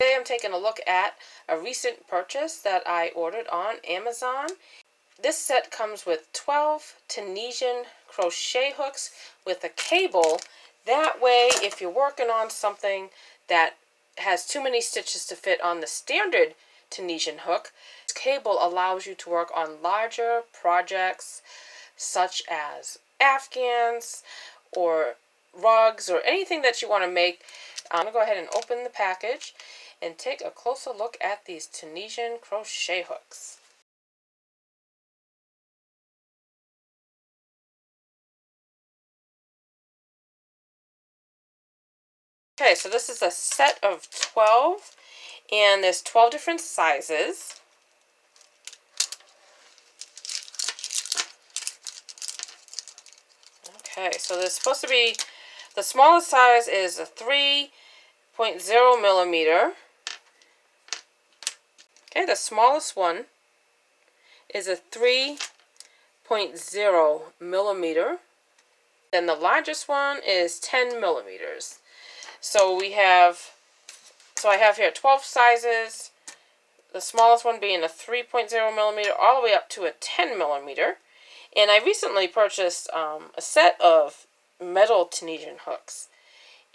Today I'm taking a look at a recent purchase that I ordered on Amazon. This set comes with 12 Tunisian crochet hooks with a cable. That way, if you're working on something that has too many stitches to fit on the standard Tunisian hook, this cable allows you to work on larger projects such as afghans or rugs or anything that you want to make. I'm going to go ahead and open the package and take a closer look at these Tunisian crochet hooks. Okay, so this is a set of 12, and there's 12 different sizes. Okay, so there's supposed to be, the smallest size is a 3.0 millimeter. Okay, the smallest one is a 3.0 millimeter. Then the largest one is 10 millimeters. So I have here 12 sizes, the smallest one being a 3.0 millimeter all the way up to a 10 millimeter. And I recently purchased a set of metal Tunisian hooks.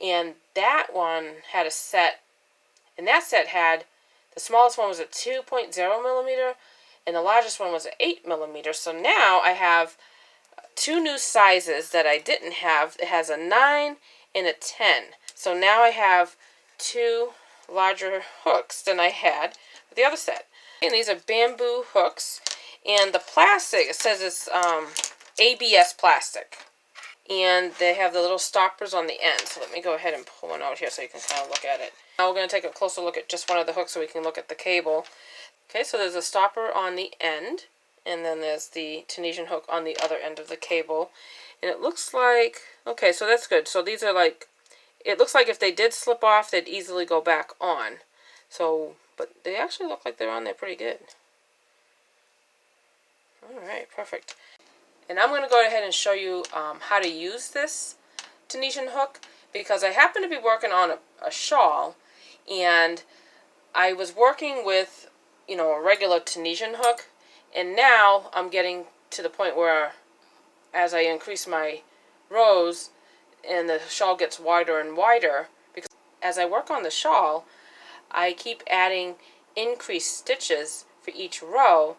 And that one had a set, and that set had, the smallest one was a 2.0 millimeter, and the largest one was an 8 millimeter. So now I have two new sizes that I didn't have. It has a 9 and a 10. So now I have two larger hooks than I had with the other set. And these are bamboo hooks. And the plastic, it says it's ABS plastic. And they have the little stoppers on the end. So let me go ahead and pull one out here so you can kind of look at it. Now we're going to take a closer look at just one of the hooks so we can look at the cable. Okay, so there's a stopper on the end. And then there's the Tunisian hook on the other end of the cable. And it looks like, okay, so that's good. So these are like, it looks like if they did slip off, they'd easily go back on. So, but they actually look like they're on there pretty good. Alright, perfect. And I'm going to go ahead and show you how to use this Tunisian hook, because I happen to be working on a shawl, and I was working with, a regular Tunisian hook, and now I'm getting to the point where as I increase my rows and the shawl gets wider and wider, because as I work on the shawl, I keep adding increased stitches for each row.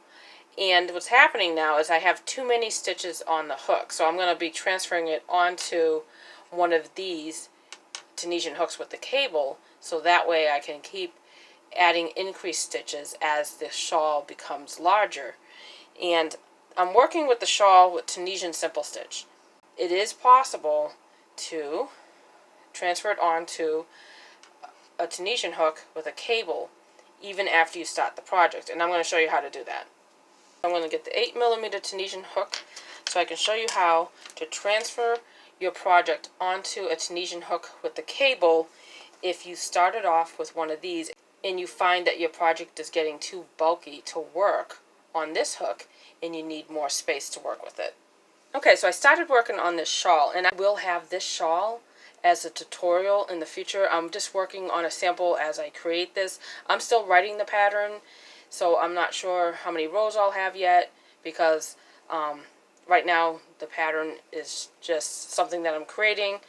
And what's happening now is I have too many stitches on the hook. So I'm going to be transferring it onto one of these Tunisian hooks with the cable. So that way I can keep adding increased stitches as the shawl becomes larger. And I'm working with the shawl with Tunisian simple stitch. It is possible to transfer it onto a Tunisian hook with a cable even after you start the project. And I'm going to show you how to do that. I'm going to get the 8 millimeter Tunisian hook so I can show you how to transfer your project onto a Tunisian hook with the cable if you started off with one of these and you find that your project is getting too bulky to work on this hook and you need more space to work with it. Okay, so I started working on this shawl, and I will have this shawl as a tutorial in the future. I'm just working on a sample as I create this. I'm still writing the pattern, so I'm not sure how many rows I'll have yet, because right now the pattern is just something that I'm creating,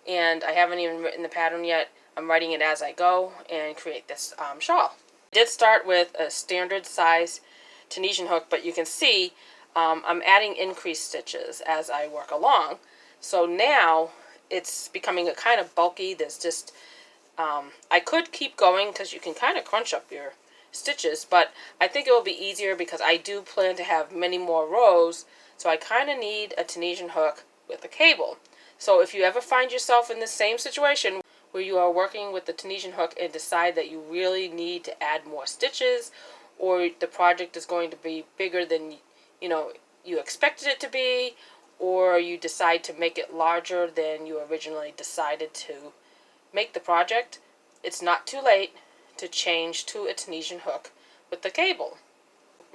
and I haven't even written the pattern yet. I'm writing it as I go and create this shawl. I did start with a standard size Tunisian hook, but you can see I'm adding increased stitches as I work along. So now it's becoming a kind of bulky. There's just, I could keep going because you can kind of crunch up your stitches, but I think it will be easier because I do plan to have many more rows, so I kind of need a Tunisian hook with a cable. So if you ever find yourself in the same situation where you are working with the Tunisian hook and decide that you really need to add more stitches, or the project is going to be bigger than you expected it to be, or you decide to make it larger than you originally decided to make the project, it's not too late to change to a Tunisian hook with the cable.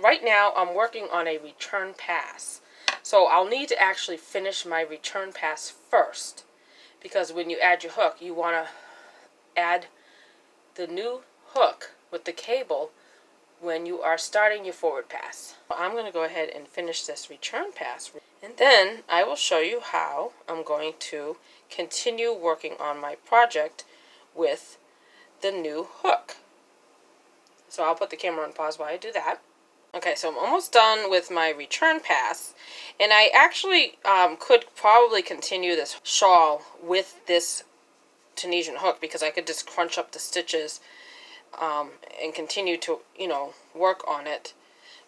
Right now I'm working on a return pass, so I'll need to actually finish my return pass first, because when you add your hook you want to add the new hook with the cable when you are starting your forward pass. I'm going to go ahead and finish this return pass, and then I will show you how I'm going to continue working on my project with the new hook. So I'll put the camera on pause while I do that. Okay, so I'm almost done with my return pass, and I actually could probably continue this shawl with this Tunisian hook because I could just crunch up the stitches and continue to, work on it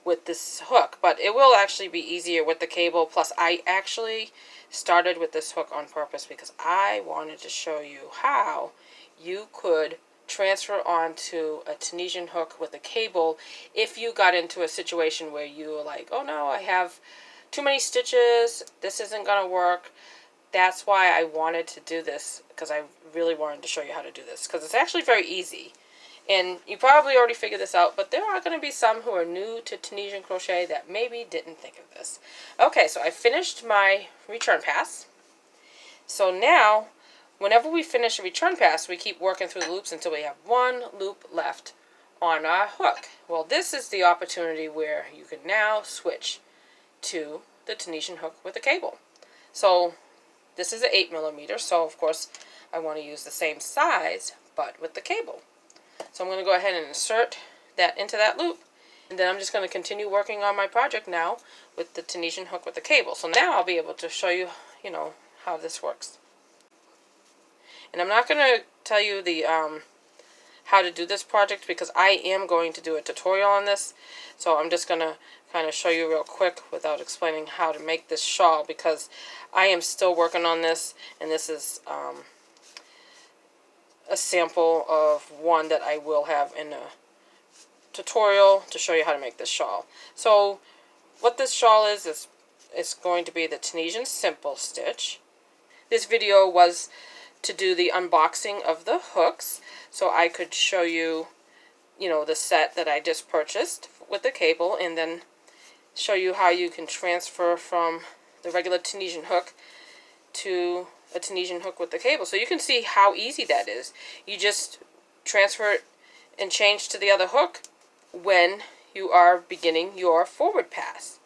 with this hook. But it will actually be easier with the cable. Plus, I actually started with this hook on purpose because I wanted to show you how you could transfer onto a Tunisian hook with a cable if you got into a situation where you were like, oh no, I have too many stitches, this isn't gonna work. That's why I wanted to do this, because I really wanted to show you how to do this, because it's actually very easy. And you probably already figured this out, but there are going to be some who are new to Tunisian crochet that maybe didn't think of this. Okay, so I finished my return pass. So now, whenever we finish a return pass, we keep working through the loops until we have one loop left on our hook. Well, this is the opportunity where you can now switch to the Tunisian hook with a cable. So this is an 8mm, so of course I want to use the same size, but with the cable. So I'm going to go ahead and insert that into that loop, and then I'm just going to continue working on my project now with the Tunisian hook with the cable. So now I'll be able to show you, how this works. And I'm not going to tell you the how to do this project because I am going to do a tutorial on this. So I'm just going to kind of show you real quick without explaining how to make this shawl, because I am still working on this, and this is a sample of one that I will have in a tutorial to show you how to make this shawl. So what this shawl is it's going to be the Tunisian simple stitch. This video was to do the unboxing of the hooks, so I could show you, the set that I just purchased with the cable, and then show you how you can transfer from the regular Tunisian hook to a Tunisian hook with the cable. So you can see how easy that is. You just transfer it and change to the other hook when you are beginning your forward pass.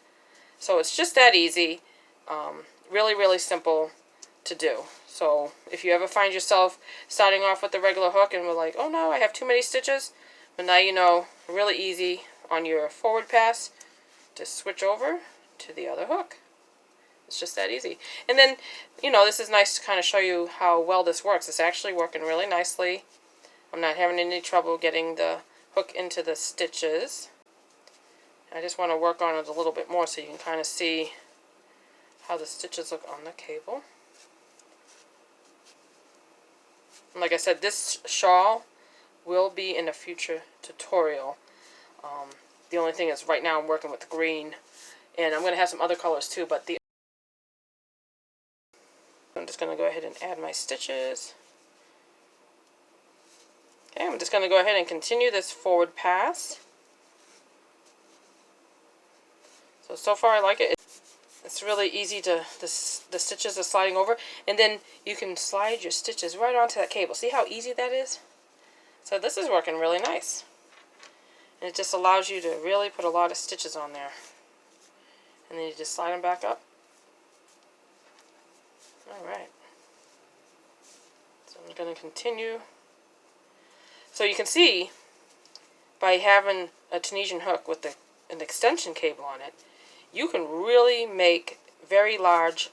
So it's just that easy. Really, really simple to do. So if you ever find yourself starting off with the regular hook and we're like, oh no, I have too many stitches, but now you know, really easy on your forward pass to switch over to the other hook. It's just that easy. And then, this is nice to kind of show you how well this works. It's actually working really nicely. I'm not having any trouble getting the hook into the stitches. I just want to work on it a little bit more so you can kind of see how the stitches look on the cable. And like I said, this shawl will be in a future tutorial. The only thing is right now I'm working with green, and I'm going to have some other colors too, but I'm just going to go ahead and add my stitches. Okay, I'm just going to go ahead and continue this forward pass. So far I like it. It's really easy to, the stitches are sliding over, and then you can slide your stitches right onto that cable. See how easy that is? So this is working really nice. And it just allows you to really put a lot of stitches on there. And then you just slide them back up. Alright. So I'm going to continue. So you can see, by having a Tunisian hook with an extension cable on it, you can really make very large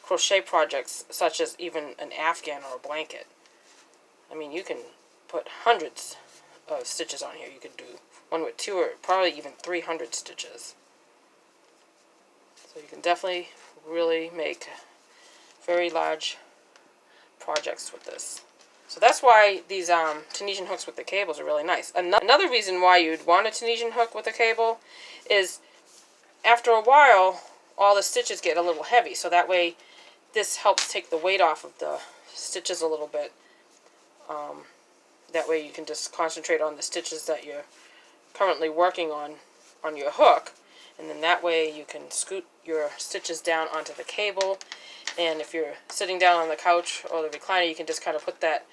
crochet projects, such as even an afghan or a blanket. I mean, you can put hundreds of stitches on here. You could do one with 2 or probably even 300 stitches. So you can definitely really make very large projects with this. So that's why these Tunisian hooks with the cables are really nice. Another reason why you'd want a Tunisian hook with a cable is after a while, all the stitches get a little heavy. So that way, this helps take the weight off of the stitches a little bit. That way you can just concentrate on the stitches that you're currently working on your hook. And then that way you can scoot your stitches down onto the cable. And if you're sitting down on the couch or the recliner, you can just kind of put that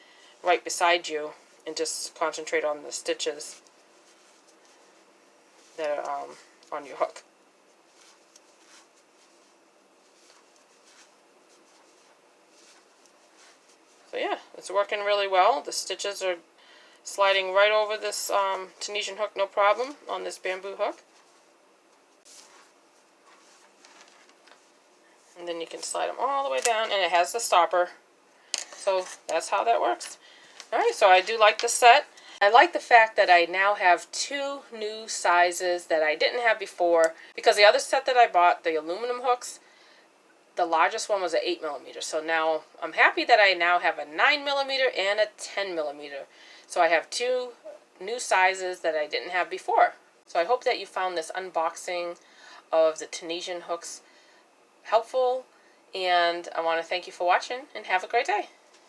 right beside you and just concentrate on the stitches that are on your hook. So yeah, it's working really well. The stitches are sliding right over this Tunisian hook, no problem, on this bamboo hook. And then you can slide them all the way down, and it has the stopper. So that's how that works. Alright, so I do like the set. I like the fact that I now have 2 new sizes that I didn't have before, because the other set that I bought, the aluminum hooks, the largest one was an 8mm. So now I'm happy that I now have a 9mm and a 10mm. So I have 2 new sizes that I didn't have before. So I hope that you found this unboxing of the Tunisian hooks helpful, and I want to thank you for watching, and have a great day.